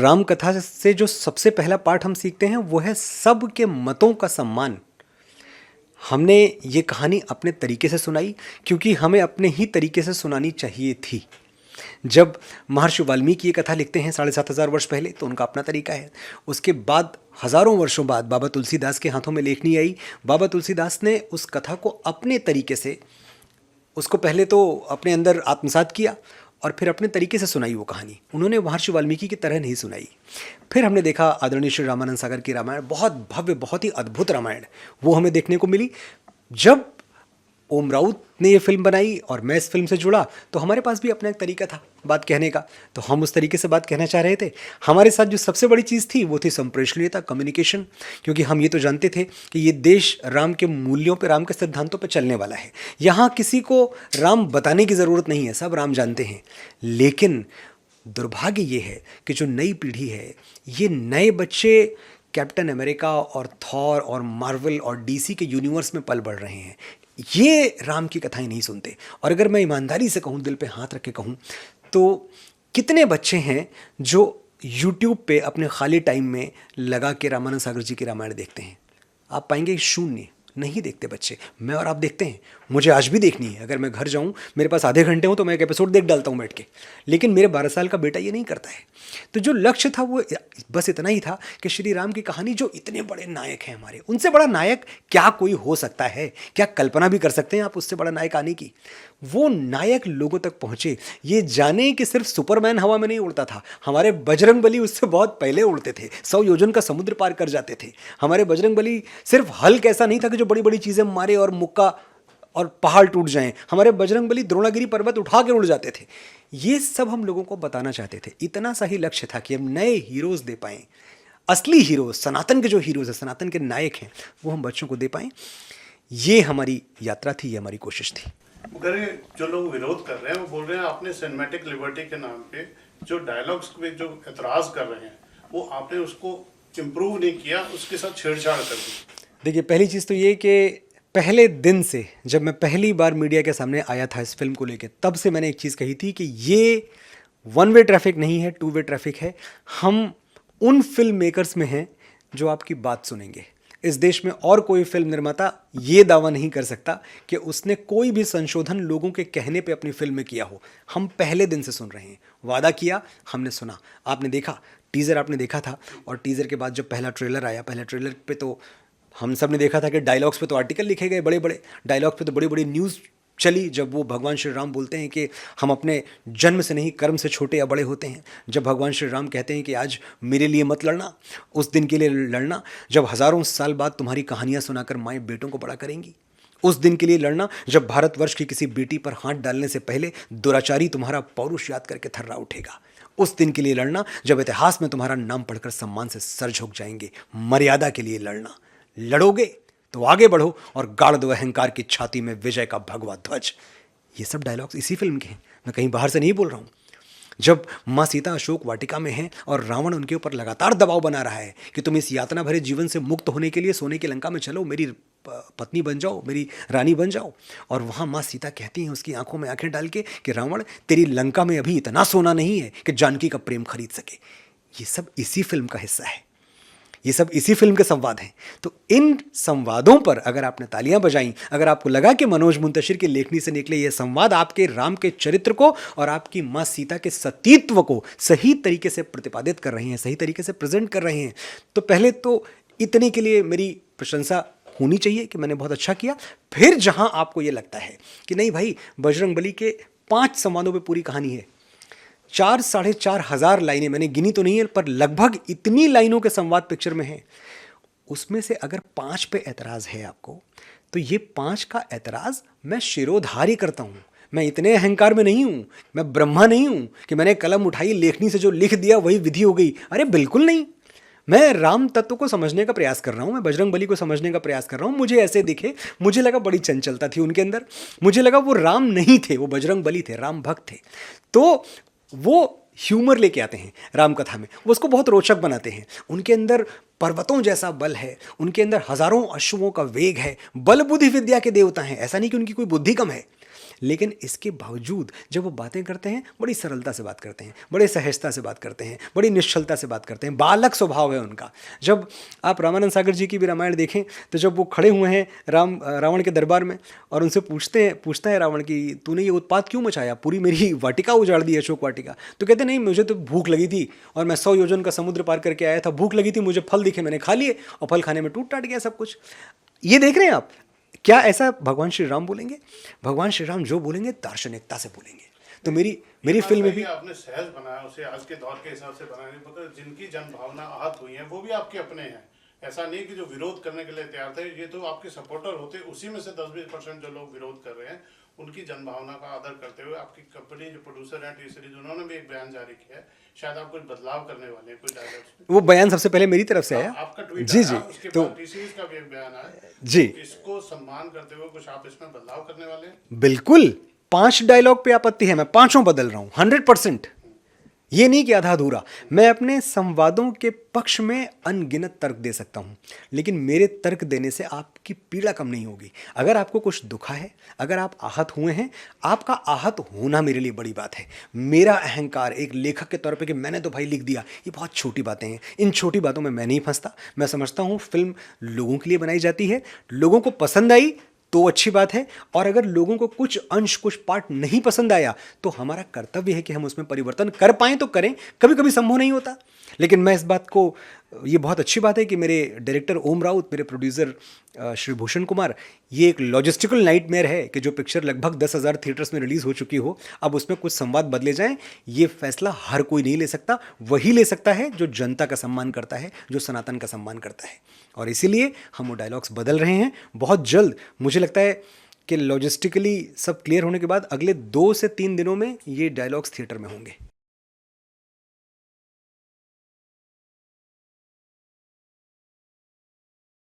राम कथा से जो सबसे पहला पाठ हम सीखते हैं वो है सबके मतों का सम्मान। हमने ये कहानी अपने तरीके से सुनाई क्योंकि हमें अपने ही तरीके से सुनानी चाहिए थी। जब महर्षि वाल्मीकि ये कथा लिखते हैं 7,500 वर्ष पहले, तो उनका अपना तरीका है। उसके बाद हजारों वर्षों बाद बाबा तुलसीदास के हाथों में लेखनी आई। बाबा तुलसीदास ने उस कथा को अपने तरीके से, उसको पहले तो अपने अंदर आत्मसात किया और फिर अपने तरीके से सुनाई वो कहानी। उन्होंने महर्षि वाल्मीकि की तरह नहीं सुनाई। फिर हमने देखा आदरणीय श्री रामानंद सागर की रामायण, बहुत भव्य, बहुत ही अद्भुत रामायण वो हमें देखने को मिली। जब ओम राउत ने ये फिल्म बनाई और मैं इस फिल्म से जुड़ा, तो हमारे पास भी अपना एक तरीका था बात कहने का, तो हम उस तरीके से बात कहना चाह रहे थे। हमारे साथ जो सबसे बड़ी चीज़ थी वो थी संप्रेषणीयता, कम्युनिकेशन, क्योंकि हम ये तो जानते थे कि ये देश राम के मूल्यों पे, राम के सिद्धांतों पे चलने वाला है। यहाँ किसी को राम बताने की ज़रूरत नहीं है, सब राम जानते हैं। लेकिन दुर्भाग्य ये है कि जो नई पीढ़ी है, ये नए बच्चे कैप्टन अमेरिका और थॉर और मार्वल और डीसी के यूनिवर्स में पल बढ़ रहे हैं। ये राम की कथाएं नहीं सुनते। और अगर मैं ईमानदारी से कहूँ, दिल पे हाथ रख के कहूँ, तो कितने बच्चे हैं जो यूट्यूब पे अपने खाली टाइम में लगा के रामानंद सागर जी की रामायण देखते हैं? आप पाएंगे शून्य। नहीं देखते बच्चे। मैं और आप देखते हैं। मुझे आज भी देखनी है। अगर मैं घर जाऊं, मेरे पास आधे घंटे हो तो मैं एक एपिसोड देख डालता हूं बैठ के। लेकिन मेरे 12 साल का बेटा ये नहीं करता है। तो जो लक्ष्य था वो बस इतना ही था कि श्री राम की कहानी, जो इतने बड़े नायक हैं हमारे, उनसे बड़ा नायक क्या कोई हो सकता है? क्या कल्पना भी कर सकते हैं आप उससे बड़ा नायक आने की? वो नायक लोगों तक पहुंचे, ये जाने कि सिर्फ सुपरमैन हवा में नहीं उड़ता था। हमारे बजरंगबली उससे बहुत पहले उड़ते थे, 100 योजन का समुद्र पार कर जाते थे। हमारे बजरंगबली सिर्फ हल्क ऐसा नहीं था कि जो बड़ी बड़ी चीजें मारे और मुक्का और पहाड़ टूट जाएं। हमारे बजरंगबली द्रोणागिरी पर्वत उठा के उड़ जाते थे। ये सब हम लोगों को बताना चाहते थे। इतना सा ही लक्ष्य था कि हम नए हीरोज दे पाएं, असली हीरोज, सनातन के जो हीरोज हैं, सनातन के नायक हैं, वो हम बच्चों को दे पाएं। ये हमारी यात्रा थी, ये हमारी कोशिश थी। मगर जो लोग विरोध कर रहे हैं वो बोल रहे हैं आपने सिनेमैटिक लिबर्टी के नाम पे जो डायलॉग्स पे जो एतराज कर रहे हैं वो आपने उसको इम्प्रूव नहीं किया, उसके साथ छेड़छाड़ कर दी। देखिए, पहली चीज़ तो ये कि पहले दिन से जब मैं पहली बार मीडिया के सामने आया था इस फिल्म को लेकर, तब से मैंने एक चीज़ कही थी कि ये वन वे ट्रैफिक नहीं है, टू वे ट्रैफिक है। हम उन फिल्म मेकर्स में हैं जो आपकी बात सुनेंगे। इस देश में और कोई फिल्म निर्माता ये दावा नहीं कर सकता कि उसने कोई भी संशोधन लोगों के कहने पे अपनी फिल्म में किया हो। हम पहले दिन से सुन रहे हैं। वादा किया, हमने सुना। आपने देखा टीज़र, आपने देखा था, और टीज़र के बाद जब पहला ट्रेलर आया, पहले ट्रेलर पे तो हम सब ने देखा था कि डायलॉग्स पे तो आर्टिकल लिखे गए, बड़े बड़े डायलॉग पे तो बड़ी बड़ी न्यूज़ चली। जब वो भगवान श्री राम बोलते हैं कि हम अपने जन्म से नहीं कर्म से छोटे या बड़े होते हैं, जब भगवान श्री राम कहते हैं कि आज मेरे लिए मत लड़ना, उस दिन के लिए लड़ना जब हज़ारों साल बाद तुम्हारी कहानियाँ सुनाकर माएँ बेटों को बड़ा करेंगी, उस दिन के लिए लड़ना जब भारतवर्ष की किसी बेटी पर हाथ डालने से पहले दुराचारी तुम्हारा पौरुष याद करके थर्रा उठेगा, उस दिन के लिए लड़ना जब इतिहास में तुम्हारा नाम पढ़कर सम्मान से सर झुक जाएंगे, मर्यादा के लिए लड़ना। लड़ोगे तो आगे बढ़ो और गाड़ दो अहंकार की छाती में विजय का भगवा ध्वज। ये सब डायलॉग्स इसी फिल्म के हैं, मैं कहीं बाहर से नहीं बोल रहा हूँ। जब माँ सीता अशोक वाटिका में हैं और रावण उनके ऊपर लगातार दबाव बना रहा है कि तुम इस यातना भरे जीवन से मुक्त होने के लिए सोने की लंका में चलो, मेरी पत्नी बन जाओ, मेरी रानी बन जाओ, और वहाँ माँ सीता कहती हैं उसकी आंखों में आंखें डाल के कि रावण, तेरी लंका में अभी इतना सोना नहीं है कि जानकी का प्रेम खरीद सके। ये सब इसी फिल्म का हिस्सा है, ये सब इसी फिल्म के संवाद हैं। तो इन संवादों पर अगर आपने तालियां बजाई, अगर आपको लगा कि मनोज मुंतशिर की लेखनी से निकले ये संवाद आपके राम के चरित्र को और आपकी माँ सीता के सतीत्व को सही तरीके से प्रतिपादित कर रहे हैं, सही तरीके से प्रेजेंट कर रहे हैं, तो पहले तो इतने के लिए मेरी प्रशंसा होनी चाहिए कि मैंने बहुत अच्छा किया। फिर जहां आपको ये लगता है कि नहीं भाई, बजरंगबली के 5 संवादों पर पूरी कहानी है, 4-4,500 लाइनें, मैंने गिनी तो नहीं है पर लगभग इतनी लाइनों के संवाद पिक्चर में है, उसमें से अगर 5 पे एतराज़ है आपको, तो ये 5 का एतराज़ मैं शिरोधार्य करता हूँ। मैं इतने अहंकार में नहीं हूँ, मैं ब्रह्मा नहीं हूँ कि मैंने कलम उठाई, लेखनी से जो लिख दिया वही विधि हो गई। अरे बिल्कुल नहीं, मैं राम तत्व को समझने का प्रयास कर रहा हूँ, मैं बजरंगबली को समझने का प्रयास कर रहा हूँ। मुझे ऐसे दिखे, मुझे लगा बड़ी चंचलता थी उनके अंदर, मुझे लगा वो राम नहीं थे, वो बजरंगबली थे, राम भक्त थे। तो वो ह्यूमर लेके आते हैं राम कथा में, वो उसको बहुत रोचक बनाते हैं। उनके अंदर पर्वतों जैसा बल है, उनके अंदर हजारों अश्वों का वेग है, बल बुद्धि विद्या के देवता हैं। ऐसा नहीं कि उनकी कोई बुद्धि कम है, लेकिन इसके बावजूद जब वो बातें करते हैं बड़ी सरलता से बात करते हैं, बड़े सहजता से बात करते हैं, बड़ी निश्चलता से बात करते हैं, बालक स्वभाव है उनका। जब आप रामानंद सागर जी की भी रामायण देखें तो जब वो खड़े हुए हैं रावण के दरबार में और उनसे पूछता है रावण कि तूने ये उत्पात क्यों मचाया, पूरी मेरी वाटिका उजाड़ दी, अशोक वाटिका। तो कहते नहीं, मुझे तो भूख लगी थी और मैं 100 योजन का समुद्र पार करके आया था, भूख लगी थी, मुझे फल दिखे, मैंने खा लिए और फल खाने में टूट टाट गया सब कुछ। ये देख रहे हैं आप, क्या ऐसा भगवान श्री राम बोलेंगे? भगवान श्री राम जो बोलेंगे दार्शनिकता से बोलेंगे। तो मेरी फिल्म में भी आपने सहज बनाया उसे, आज के दौर के हिसाब से बनाया, पता जिनकी जन भावना आहत हुई है वो भी आपके अपने हैं। ऐसा नहीं कि जो विरोध करने के लिए तैयार थे, ये तो आपके सपोर्टर होते, उसी में से 10-20% जो लोग विरोध कर रहे हैं उनकी जन भावना का आदर करते हुए आपकी कंपनी जो प्रोड्यूसर हैं टी सीरीज, उन्होंने भी एक बयान जारी किया है, शायद आप कुछ बदलाव करने वाले हैं कुछ डायलॉग्स। वो बयान सबसे पहले मेरी तरफ से आया, आपका ट्वीट जी जी, उसके तो बाद टी सीरीज का भी एक बयान आया जी, इसको सम्मान करते हुए कुछ आप इसमें बदलाव करने वाले हैं? बिल्कुल। 5 डायलॉग पे आपत्ति है, मैं 5 बदल रहा हूं 100%। ये नहीं कि आधा अधूरा। मैं अपने संवादों के पक्ष में अनगिनत तर्क दे सकता हूं, लेकिन मेरे तर्क देने से आपकी पीड़ा कम नहीं होगी। अगर आपको कुछ दुखा है, अगर आप आहत हुए हैं, आपका आहत होना मेरे लिए बड़ी बात है। मेरा अहंकार एक लेखक के तौर पे कि मैंने तो भाई लिख दिया, ये बहुत छोटी बातें हैं। इन छोटी बातों में मैं नहीं फंसता। मैं समझता हूं फिल्म लोगों के लिए बनाई जाती है, लोगों को पसंद आई तो अच्छी बात है, और अगर लोगों को कुछ अंश, कुछ पार्ट नहीं पसंद आया तो हमारा कर्तव्य है कि हम उसमें परिवर्तन कर पाएं तो करें। कभी कभी संभव नहीं होता, लेकिन मैं इस बात को, ये बहुत अच्छी बात है कि मेरे डायरेक्टर ओम राउत, मेरे प्रोड्यूसर श्री भूषण कुमार, ये एक लॉजिस्टिकल नाइटमेयर है कि जो पिक्चर लगभग 10,000 थिएटर्स में रिलीज़ हो चुकी हो, अब उसमें कुछ संवाद बदले जाएं। ये फैसला हर कोई नहीं ले सकता, वही ले सकता है जो जनता का सम्मान करता है, जो सनातन का सम्मान करता है। और इसीलिए हम वो डायलॉग्स बदल रहे हैं बहुत जल्द। मुझे लगता है कि लॉजिस्टिकली सब क्लियर होने के बाद अगले 2 से 3 दिनों में ये डायलॉग्स थिएटर में होंगे।